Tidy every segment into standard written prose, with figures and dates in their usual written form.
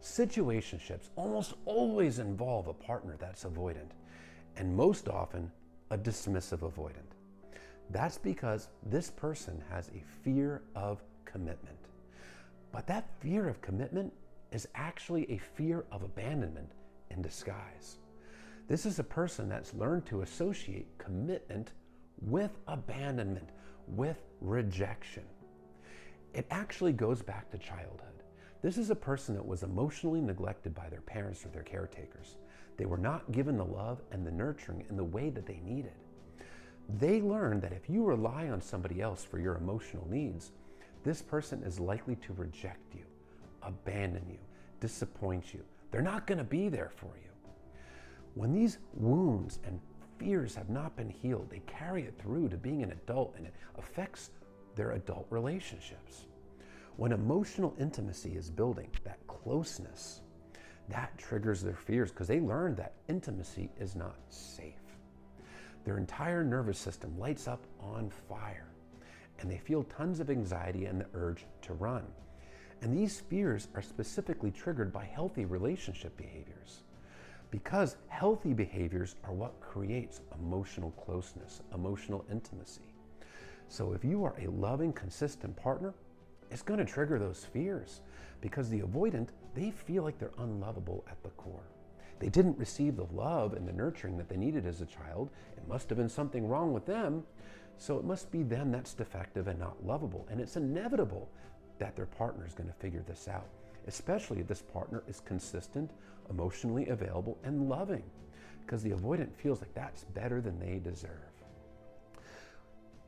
Situationships almost always involve a partner that's avoidant, and most often a dismissive avoidant. That's because this person has a fear of commitment. But that fear of commitment is actually a fear of abandonment in disguise. This is a person that's learned to associate commitment with abandonment, with rejection. It actually goes back to childhood. This is a person that was emotionally neglected by their parents or their caretakers. They were not given the love and the nurturing in the way that they needed. They learned that if you rely on somebody else for your emotional needs, this person is likely to reject you, abandon you, disappoint you. They're not going to be there for you. When these wounds and fears have not been healed, they carry it through to being an adult, and it affects their adult relationships. When emotional intimacy is building, that closeness, that triggers their fears because they learned that intimacy is not safe. Their entire nervous system lights up on fire, and they feel tons of anxiety and the urge to run. And these fears are specifically triggered by healthy relationship behaviors, because healthy behaviors are what creates emotional closeness, emotional intimacy. So if you are a loving, consistent partner, it's going to trigger those fears, because the avoidant, they feel like they're unlovable at the core. They didn't receive the love and the nurturing that they needed as a child. It must have been something wrong with them. So it must be them that's defective and not lovable. And it's inevitable that their partner is going to figure this out, especially if this partner is consistent, emotionally available, and loving, because the avoidant feels like that's better than they deserve.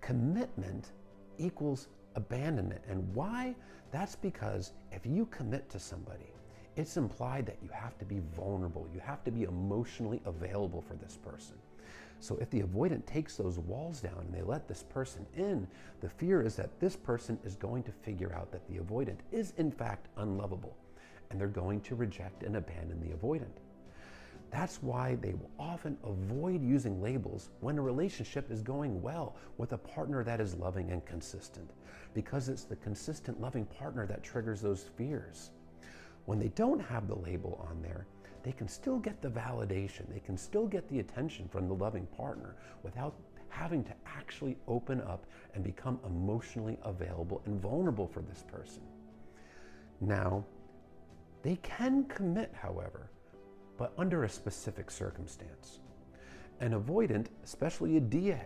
Commitment equals abandonment. And why? That's because if you commit to somebody, it's implied that you have to be vulnerable. You have to be emotionally available for this person. So if the avoidant takes those walls down and they let this person in, the fear is that this person is going to figure out that the avoidant is in fact unlovable, and they're going to reject and abandon the avoidant. That's why they will often avoid using labels when a relationship is going well with a partner that is loving and consistent, because it's the consistent, loving partner that triggers those fears. When they don't have the label on there, they can still get the validation, they can still get the attention from the loving partner without having to actually open up and become emotionally available and vulnerable for this person. Now, they can commit, however, but under a specific circumstance. An avoidant, especially a DA,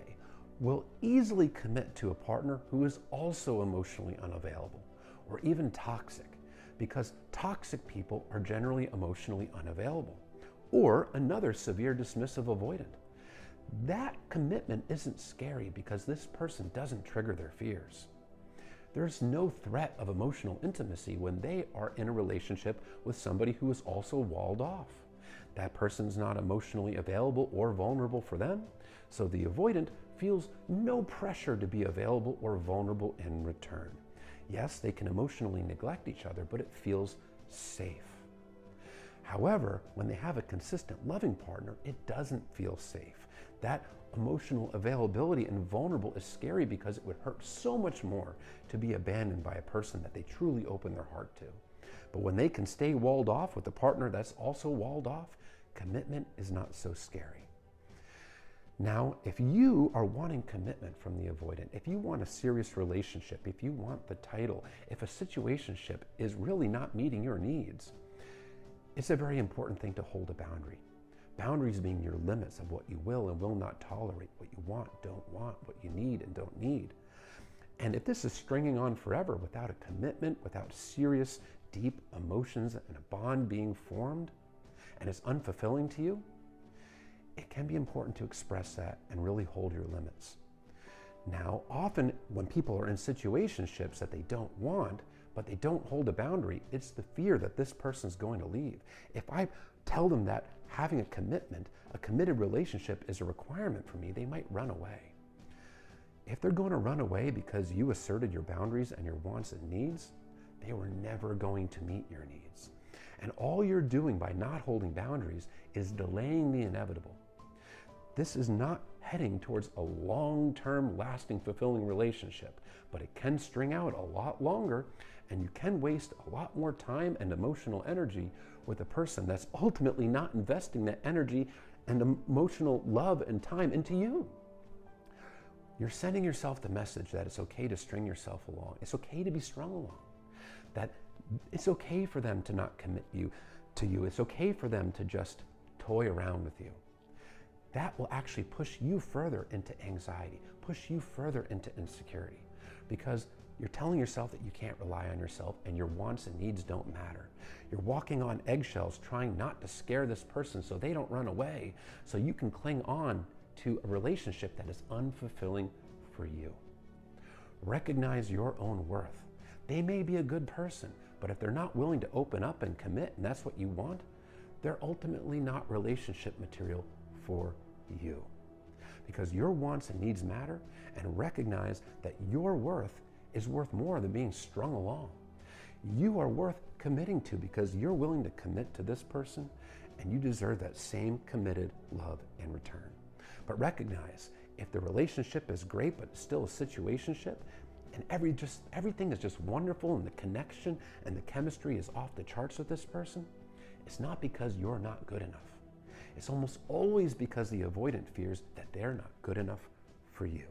will easily commit to a partner who is also emotionally unavailable or even toxic, because toxic people are generally emotionally unavailable, or another severe dismissive avoidant. That commitment isn't scary because this person doesn't trigger their fears. There's no threat of emotional intimacy when they are in a relationship with somebody who is also walled off. That person's not emotionally available or vulnerable for them, so the avoidant feels no pressure to be available or vulnerable in return. Yes, they can emotionally neglect each other, but it feels safe. However, when they have a consistent, loving partner, it doesn't feel safe. That emotional availability and vulnerable is scary because it would hurt so much more to be abandoned by a person that they truly open their heart to. But when they can stay walled off with a partner that's also walled off, commitment is not so scary. Now, if you are wanting commitment from the avoidant, if you want a serious relationship, if you want the title, if a situationship is really not meeting your needs, it's a very important thing to hold a boundary. Boundaries being your limits of what you will and will not tolerate, what you want, don't want, what you need and don't need. And if this is stringing on forever without a commitment, without serious, deep emotions and a bond being formed, and it's unfulfilling to you, it can be important to express that and really hold your limits. Now, often when people are in situationships that they don't want, but they don't hold a boundary, it's the fear that this person's going to leave. If I tell them that having a commitment, a committed relationship is a requirement for me, they might run away. If they're going to run away because you asserted your boundaries and your wants and needs, they were never going to meet your needs. And all you're doing by not holding boundaries is delaying the inevitable. this is not heading towards a long-term, lasting, fulfilling relationship, but it can string out a lot longer, and you can waste a lot more time and emotional energy with a person that's ultimately not investing that energy and emotional love and time into you. You're sending yourself the message that it's okay to string yourself along. It's okay to be strung along. That it's okay for them to not commit to you. It's okay for them to just toy around with you. That will actually push you further into anxiety, push you further into insecurity, because you're telling yourself that you can't rely on yourself and your wants and needs don't matter. You're walking on eggshells trying not to scare this person so they don't run away, so you can cling on to a relationship that is unfulfilling for you. Recognize your own worth. They may be a good person, but if they're not willing to open up and commit, and that's what you want, they're ultimately not relationship material for you. Because your wants and needs matter, and recognize that your worth is worth more than being strung along. You are worth committing to because you're willing to commit to this person, and you deserve that same committed love in return. But recognize, if the relationship is great but it's still a situationship, and everything is just wonderful, and the connection and the chemistry is off the charts with this person, it's not because you're not good enough. It's almost always because the avoidant fears that they're not good enough for you.